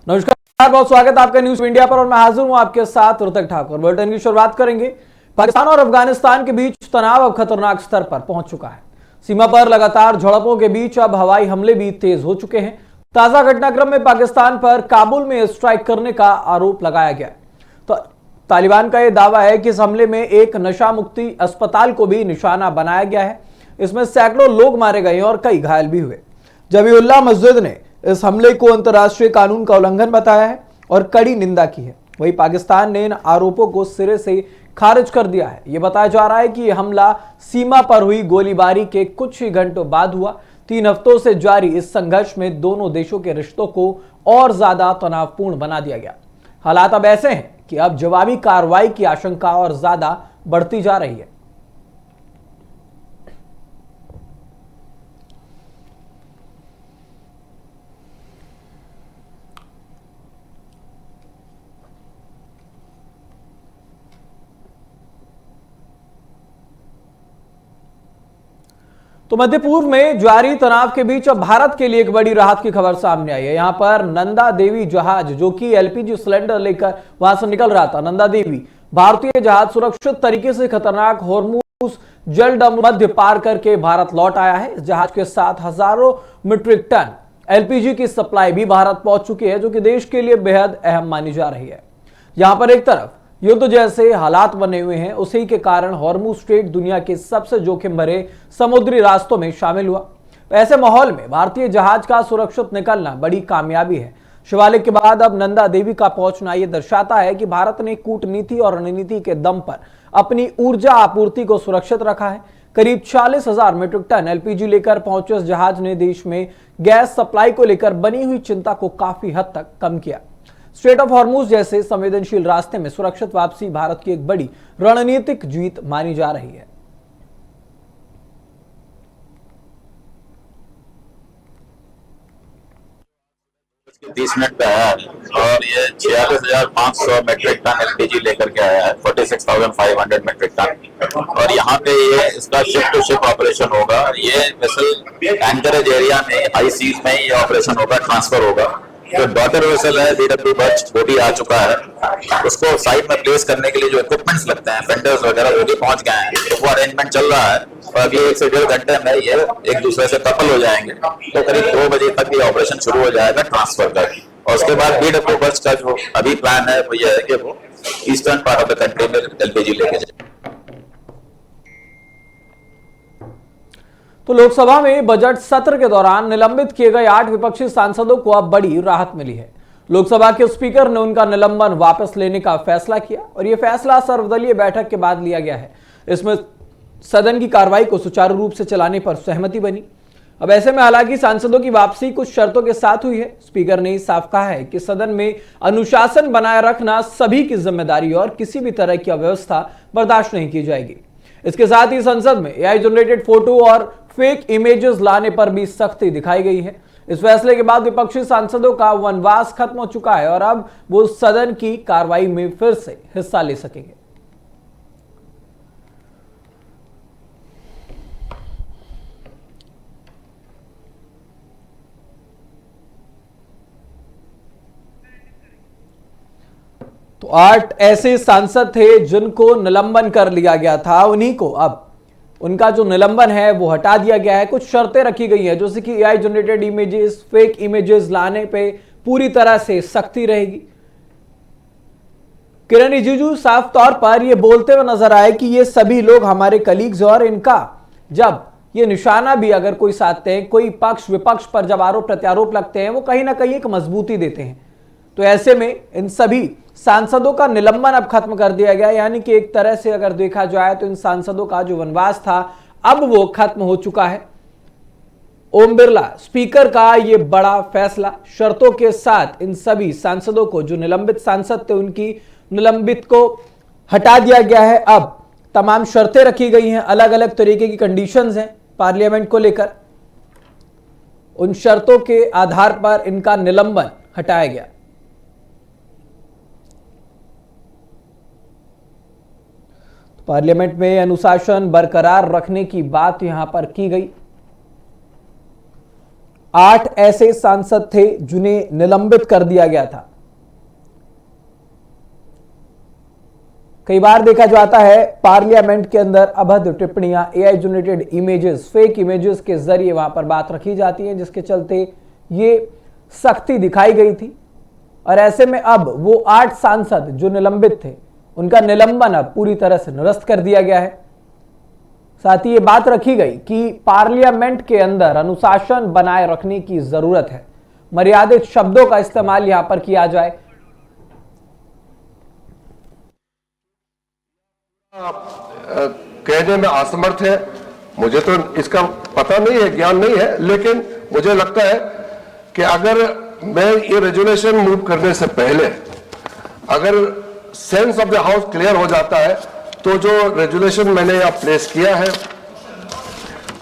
नमस्कार, बहुत स्वागत है आपका न्यूज इंडिया पर और मैं हाजिर हूं आपके साथ ऋतिक ठाकुर। बुलेटिन की शुरुआत करेंगे। पाकिस्तान और अफगानिस्तान के बीच तनाव अब खतरनाक स्तर पर पहुंच चुका है। सीमा पर लगातार झड़पों के बीच अब हवाई हमले भी तेज हो चुके हैं। ताजा घटनाक्रम में पाकिस्तान पर काबुल में स्ट्राइक करने का आरोप लगाया गया। तो तालिबान का यह दावा है कि इस हमले में एक नशा मुक्ति अस्पताल को भी निशाना बनाया गया है। इसमें सैकड़ों लोग मारे गए और कई घायल भी हुए। जबीउल्लाह मस्जिद ने इस हमले को अंतर्राष्ट्रीय कानून का उल्लंघन बताया है और कड़ी निंदा की है। वहीं पाकिस्तान ने इन आरोपों को सिरे से खारिज कर दिया है। यह बताया जा रहा है कि यह हमला सीमा पर हुई गोलीबारी के कुछ ही घंटों बाद हुआ। 3 हफ्तों से जारी इस संघर्ष में दोनों देशों के रिश्तों को और ज्यादा तनावपूर्ण बना दिया गया। हालात अब ऐसे हैं कि अब जवाबी कार्रवाई की आशंका और ज्यादा बढ़ती जा रही है। तो मध्य पूर्व में जारी तनाव के बीच अब भारत के लिए एक बड़ी राहत की खबर सामने आई है। यहां पर नंदा देवी जहाज जो कि एलपीजी सिलेंडर लेकर वहां से निकल रहा था, नंदा देवी भारतीय जहाज सुरक्षित तरीके से खतरनाक होर्मुज जल मध्य पार करके भारत लौट आया है। इस जहाज के साथ हजारों मीट्रिक टन एलपीजी की सप्लाई भी भारत पहुंच चुकी है, जो कि देश के लिए बेहद अहम मानी जा रही है। यहां पर एक तरफ युद्ध जैसे हालात बने हुए हैं, उसी के कारण हॉर्मुज स्ट्रेट दुनिया के सबसे जोखिम भरे समुद्री रास्तों में शामिल हुआ। ऐसे माहौल में भारतीय जहाज का सुरक्षित निकलना बड़ी कामयाबी है। शिवालिक के बाद अब नंदा देवी का पहुंचना यह दर्शाता है कि भारत ने कूटनीति और रणनीति के दम पर अपनी ऊर्जा आपूर्ति को सुरक्षित रखा है। करीब 40,000 मीट्रिक टन एलपीजी लेकर पहुंचे इस जहाज ने देश में गैस सप्लाई को लेकर बनी हुई चिंता को काफी हद तक कम किया। स्ट्रेट ऑफ हॉर्मुज जैसे संवेदनशील रास्ते में सुरक्षित वापसी भारत की एक बड़ी रणनीतिक जीत मानी जा रही है। 30 मिनट पे आया है और ये 46,500 मैट्रिक टन एलपीजी लेकर के आया है, 46,500 मैट्रिक टन। और यहाँ पे ये इसका शिप टू शिप ऑपरेशन होगा। ये वेसल एंकरेज एरिया में हाई सीज में ये ऑपरेशन होगा, ट्रांसफर होगा। जो डॉटर वेसल है बीडब्ल्यू बर्च, वो भी आ चुका है। उसको साइड में प्लेस करने के लिए जो इक्विपमेंट्स लगते हैं, फेंडर्स वगैरह, वो भी पहुंच गए हैं। तो वो अरेंजमेंट चल रहा है और अगले 1 से 1.5 घंटे में ये एक दूसरे से कपल हो जाएंगे। तो करीब 2 बजे तक ये ऑपरेशन शुरू हो जाएगा ट्रांसफर का। और उसके बाद बीडब्ल्यू बर्च का जो अभी प्लान है वो ये है कि वो eastern part of the country में एलपीजी लेके जाए। तो लोकसभा में बजट सत्र के दौरान निलंबित किए गए 8 विपक्षी सांसदों को अब बड़ी राहत मिली है। लोकसभा के स्पीकर ने उनका निलंबन वापस लेने का फैसला किया और यह फैसला सर्वदलीय बैठक के बाद लिया गया है। इसमें सदन की कार्रवाई को सुचारू रूप से चलाने पर सहमति बनी। अब ऐसे में हालांकि सांसदों की वापसी कुछ शर्तों के साथ हुई है। स्पीकर ने साफ कहा है कि सदन में अनुशासन बनाए रखना सभी की जिम्मेदारी और किसी भी तरह की अव्यवस्था बर्दाश्त नहीं की जाएगी। इसके साथ ही संसद में एआई जनरेटेड फोटो और फेक इमेजेस लाने पर भी सख्ती दिखाई गई है। इस फैसले के बाद विपक्षी सांसदों का वनवास खत्म हो चुका है और अब वो सदन की कार्रवाई में फिर से हिस्सा ले सकेंगे। तो 8 ऐसे सांसद थे जिनको निलंबन कर लिया गया था, उन्हीं को अब उनका जो निलंबन है वो हटा दिया गया है। कुछ शर्तें रखी गई हैं, जैसे कि AI generated images, fake images लाने पे पूरी तरह से सख्ती रहेगी। किरण रिजिजू साफ तौर पर ये बोलते हुए नजर आए कि ये सभी लोग हमारे कलीग्स और इनका जब ये निशाना भी अगर कोई साधते हैं, कोई पक्ष विपक्ष पर जब आरोप प्रत्यारोप लगते हैं, वो कहीं ना कहीं एक मजबूती देते हैं। तो ऐसे में इन सभी सांसदों का निलंबन अब खत्म कर दिया गया, यानी कि एक तरह से अगर देखा जाए तो इन सांसदों का जो वनवास था अब वो खत्म हो चुका है। ओम बिरला स्पीकर का ये बड़ा फैसला, शर्तों के साथ इन सभी सांसदों को, जो निलंबित सांसद थे उनकी निलंबित को हटा दिया गया है। अब तमाम शर्तें रखी गई हैं, अलग अलग तरीके की कंडीशंस हैं पार्लियामेंट को लेकर। उन शर्तों के आधार पर इनका निलंबन हटाया गया। पार्लियामेंट में अनुशासन बरकरार रखने की बात यहां पर की गई। 8 ऐसे सांसद थे जिन्हें निलंबित कर दिया गया था। कई बार देखा जाता है पार्लियामेंट के अंदर अभद्र टिप्पणियां, AI generated images, fake images के जरिए वहां पर बात रखी जाती है, जिसके चलते ये सख्ती दिखाई गई थी। और ऐसे में अब वो 8 सांसद जो निलंबित थे, उनका निलंबन अब पूरी तरह से निरस्त कर दिया गया है। साथ ही ये बात रखी गई कि पार्लियामेंट के अंदर अनुशासन बनाए रखने की जरूरत है, मर्यादित शब्दों का इस्तेमाल यहां पर किया जाए। कहने में असमर्थ है, मुझे तो इसका पता नहीं है, ज्ञान नहीं है, लेकिन मुझे लगता है कि अगर मैं ये रेजोल्यूशन मूव करने से पहले अगर sense of the house clear हो जाता है तो जो रेजोल्यूशन मैंने यहां प्लेस किया है,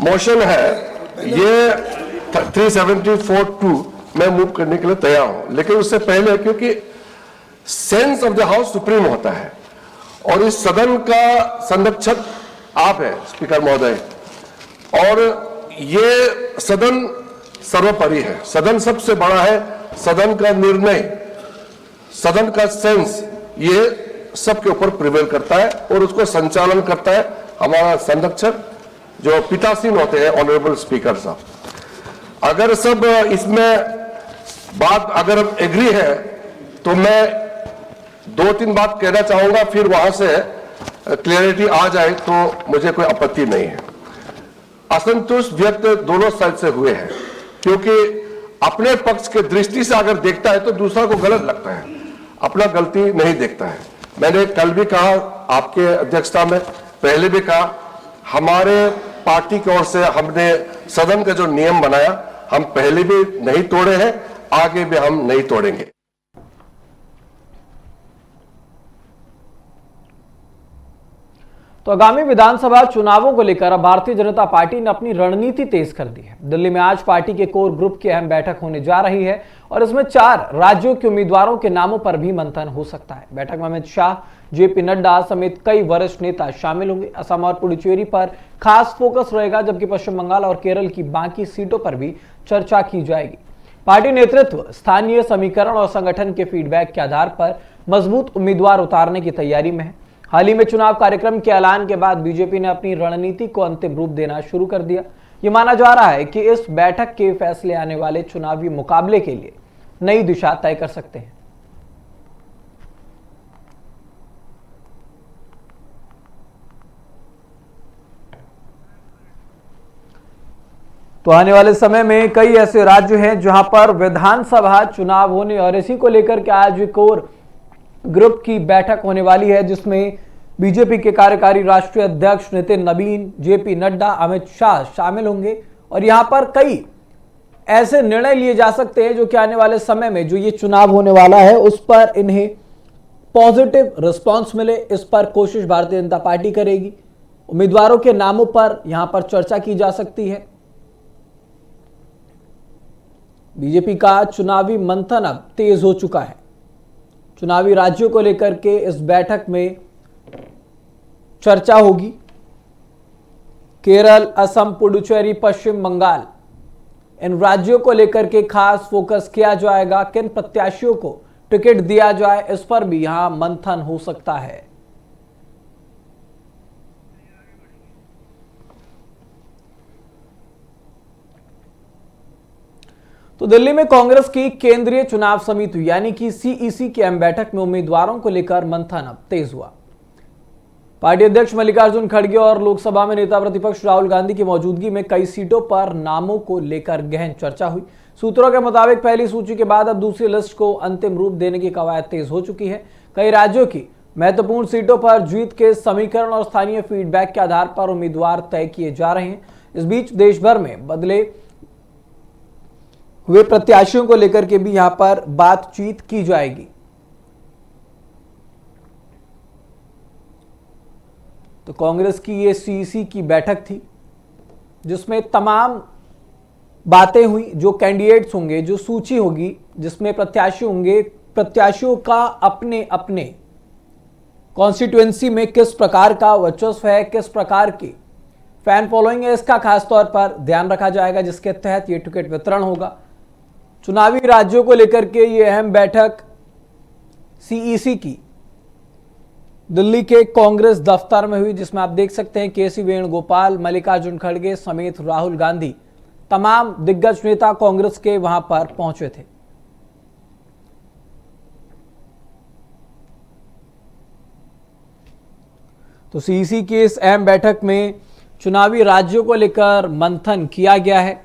मोशन है, ये 374(2) मैं मूव करने के लिए तैयार हूं। लेकिन उससे पहले, क्योंकि sense of the house supreme होता है और इस सदन का संरक्षक आप हैं स्पीकर महोदय, और ये सदन सर्वोपरि है, सदन सबसे बड़ा है, सदन का निर्णय, सदन का सेंस, ये सबके ऊपर प्रिवेल करता है और उसको संचालन करता है हमारा संरक्षक जो पीठासीन होते हैं, ऑनरेबल स्पीकर साहब। अगर सब इसमें बात अगर एग्री है तो मैं 2-3 बात कहना चाहूंगा, फिर वहां से क्लियरिटी आ जाए तो मुझे कोई आपत्ति नहीं है। असंतुष्ट व्यक्त दोनों साइड से हुए हैं, क्योंकि अपने पक्ष के दृष्टि से अगर देखता है तो दूसरा को गलत लगता है, अपना गलती नहीं देखता है। मैंने कल भी कहा, आपके अध्यक्षता में पहले भी कहा, हमारे पार्टी की ओर से हमने सदन का जो नियम बनाया, हम पहले भी नहीं तोड़े हैं, आगे भी हम नहीं तोड़ेंगे। तो आगामी विधानसभा चुनावों को लेकर अब भारतीय जनता पार्टी ने अपनी रणनीति तेज कर दी है। दिल्ली में आज पार्टी के कोर ग्रुप की अहम बैठक होने जा रही है और इसमें 4 राज्यों के उम्मीदवारों के नामों पर भी मंथन हो सकता है। बैठक में अमित शाह, जेपी नड्डा समेत कई वरिष्ठ नेता शामिल होंगे। असम और पुडुचेरी पर खास फोकस रहेगा, जबकि पश्चिम बंगाल और केरल की बाकी सीटों पर भी चर्चा की जाएगी। पार्टी नेतृत्व स्थानीय समीकरण और संगठन के फीडबैक के आधार पर मजबूत उम्मीदवार उतारने की तैयारी में है। हाल ही में चुनाव कार्यक्रम के ऐलान के बाद बीजेपी ने अपनी रणनीति को अंतिम रूप देना शुरू कर दिया। ये माना जा रहा है कि इस बैठक के फैसले आने वाले चुनावी मुकाबले के लिए नई दिशा तय कर सकते हैं। तो आने वाले समय में कई ऐसे राज्य हैं जहां पर विधानसभा चुनाव होने और इसी को लेकर के आज कोर ग्रुप की बैठक होने वाली है, जिसमें बीजेपी के कार्यकारी राष्ट्रीय अध्यक्ष नितिन नवीन, जेपी नड्डा, अमित शाह शामिल होंगे। और यहां पर कई ऐसे निर्णय लिए जा सकते हैं जो कि आने वाले समय में जो ये चुनाव होने वाला है उस पर इन्हें पॉजिटिव रिस्पांस मिले, इस पर कोशिश भारतीय जनता पार्टी करेगी। उम्मीदवारों के नामों पर यहां पर चर्चा की जा सकती है। बीजेपी का चुनावी मंथन अब तेज हो चुका है। चुनावी राज्यों को लेकर के इस बैठक में चर्चा होगी। केरल, असम, पुडुचेरी, पश्चिम बंगाल, इन राज्यों को लेकर के खास फोकस किया जाएगा। किन प्रत्याशियों को टिकट दिया जाए, इस पर भी यहां मंथन हो सकता है। तो दिल्ली में कांग्रेस की केंद्रीय चुनाव समिति यानी कि सीईसी की अहम बैठक में उम्मीदवारों को लेकर मंथन अब तेज हुआ। पार्टी अध्यक्ष मल्लिकार्जुन खड़गे और लोकसभा में नेता प्रतिपक्ष राहुल गांधी की मौजूदगी में कई सीटों पर नामों को लेकर गहन चर्चा हुई। सूत्रों के मुताबिक पहली सूची के बाद अब दूसरी लिस्ट को अंतिम रूप देने की कवायद तेज हो चुकी है। कई राज्यों की महत्वपूर्ण सीटों पर जीत के समीकरण और स्थानीय फीडबैक के आधार पर उम्मीदवार तय किए जा रहे हैं। इस बीच देश भर में बदले हुए प्रत्याशियों को लेकर के भी यहां पर बातचीत की जाएगी। तो कांग्रेस की ये सीईसी की बैठक थी जिसमें तमाम बातें हुई। जो कैंडिडेट्स होंगे, जो सूची होगी जिसमें प्रत्याशी होंगे, प्रत्याशियों का अपने अपने कॉन्स्टिट्यूएंसी में किस प्रकार का वर्चस्व है, किस प्रकार की फैन फॉलोइंग है, इसका खासतौर पर ध्यान रखा जाएगा, जिसके तहत ये टिकट वितरण होगा। चुनावी राज्यों को लेकर के ये अहम बैठक सीईसी की दिल्ली के कांग्रेस दफ्तर में हुई, जिसमें आप देख सकते हैं केसी वेणुगोपाल, मल्लिकार्जुन खड़गे समेत राहुल गांधी, तमाम दिग्गज नेता कांग्रेस के वहां पर पहुंचे थे। तो सीईसी की इस अहम बैठक में चुनावी राज्यों को लेकर मंथन किया गया है।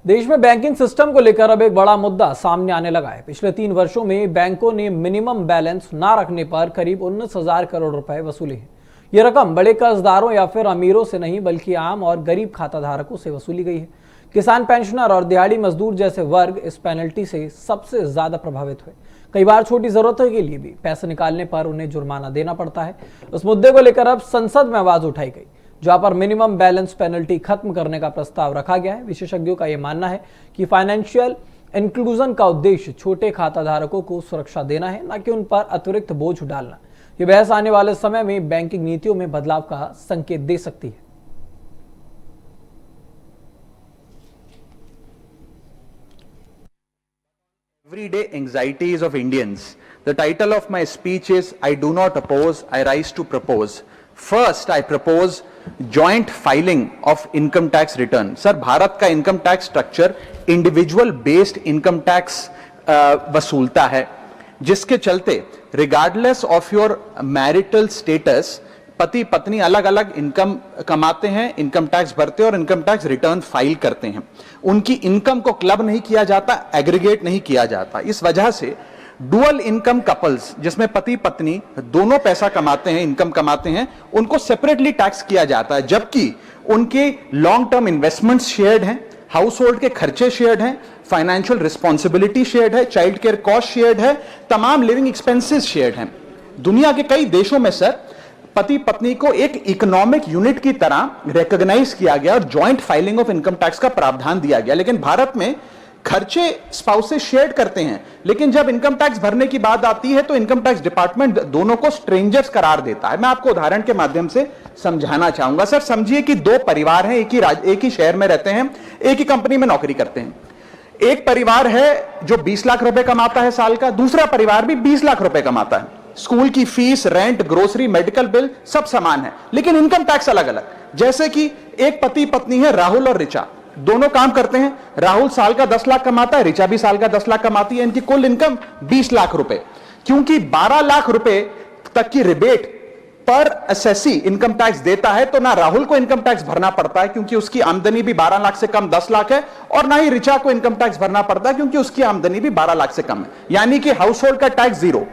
देश में बैंकिंग सिस्टम को लेकर अब एक बड़ा मुद्दा सामने आने लगा है। पिछले 3 वर्षों में बैंकों ने मिनिमम बैलेंस ना रखने पर करीब 19,000 करोड़ रुपए वसूले हैं। यह रकम बड़े कर्जदारों या फिर अमीरों से नहीं बल्कि आम और गरीब खाता धारकों से वसूली गई है। किसान, पेंशनर और दिहाड़ी मजदूर जैसे वर्ग इस पेनल्टी से सबसे ज्यादा प्रभावित हुए। कई बार छोटी जरूरतों के लिए भी पैसे निकालने पर उन्हें जुर्माना देना पड़ता है। उस मुद्दे को लेकर अब संसद में आवाज उठाई गई, जहां पर मिनिमम बैलेंस पेनल्टी खत्म करने का प्रस्ताव रखा गया है। विशेषज्ञों का यह मानना है कि फाइनेंशियल इंक्लूजन का उद्देश्य छोटे खाता धारकों को सुरक्षा देना है, न कि उन पर अतिरिक्त बोझ डालना। यह बहस आने वाले समय में बैंकिंग नीतियों में बदलाव का संकेत दे सकती है। Everyday anxieties of Indians. The title of my speech is I do not oppose, I rise to propose. First, I propose joint filing of income tax return. Sir, Bharat का income tax structure individual based income tax वसूलता है, जिसके चलते regardless of your marital status पति पत्नी अलग अलग income कमाते हैं, इनकम टैक्स भरते हैं और इनकम टैक्स रिटर्न फाइल करते हैं। उनकी इनकम को क्लब नहीं किया जाता, एग्रीगेट नहीं किया जाता। इस वजह से डुअल इनकम कपल्स, जिसमें पति पत्नी दोनों पैसा कमाते हैं, इनकम कमाते हैं, उनको सेपरेटली टैक्स किया जाता है, जबकि उनके लॉन्ग टर्म इन्वेस्टमेंट्स शेयर्ड हैं, हाउस होल्ड के खर्चे शेयर्ड हैं, फाइनेंशियल रिस्पॉन्सिबिलिटी शेयर्ड है, चाइल्ड केयर कॉस्ट शेयर्ड है, तमाम लिविंग एक्सपेंसेस शेयर्ड हैं। दुनिया के कई देशों में सर पति पत्नी को एक इकोनॉमिक यूनिट की तरह रिकॉग्नाइज किया गया और joint filing of income tax का प्रावधान दिया गया। लेकिन भारत में खर्चे स्पाउसेस शेयर करते हैं, लेकिन जब इनकम टैक्स भरने की बात आती है तो इनकम टैक्स डिपार्टमेंट दोनों को स्ट्रेंजर्स करार देता है। मैं आपको उदाहरण के माध्यम से समझाना चाहूंगा। सर, समझिए कि 2 परिवार हैं, एक ही शहर में रहते हैं, एक ही कंपनी में नौकरी करते हैं। एक परिवार है जो 20 लाख रुपए कमाता है साल का, दूसरा परिवार भी 20 लाख रुपए कमाता है। स्कूल की fees, rent, grocery, medical bill सब समान है, लेकिन इनकम टैक्स अलग अलग। जैसे कि एक पति पत्नी है, राहुल और ऋचा, दोनों काम करते हैं। राहुल साल का 10 लाख कमाता है, ऋचा भी साल का 10 लाख कमाती है। इनकी कुल इनकम 20 लाख रुपए। क्योंकि 12 लाख रुपए तक की रिबेट पर एसएससी इनकम टैक्स देता है, तो ना राहुल को इनकम टैक्स भरना पड़ता है क्योंकि उसकी आमदनी भी 12 लाख से कम 10 लाख है, और ना ही ऋचा को इनकम टैक्स भरना पड़ता है क्योंकि उसकी आमदनी भी 12 लाख से कम है। यानी कि हाउस होल्ड का टैक्स 0।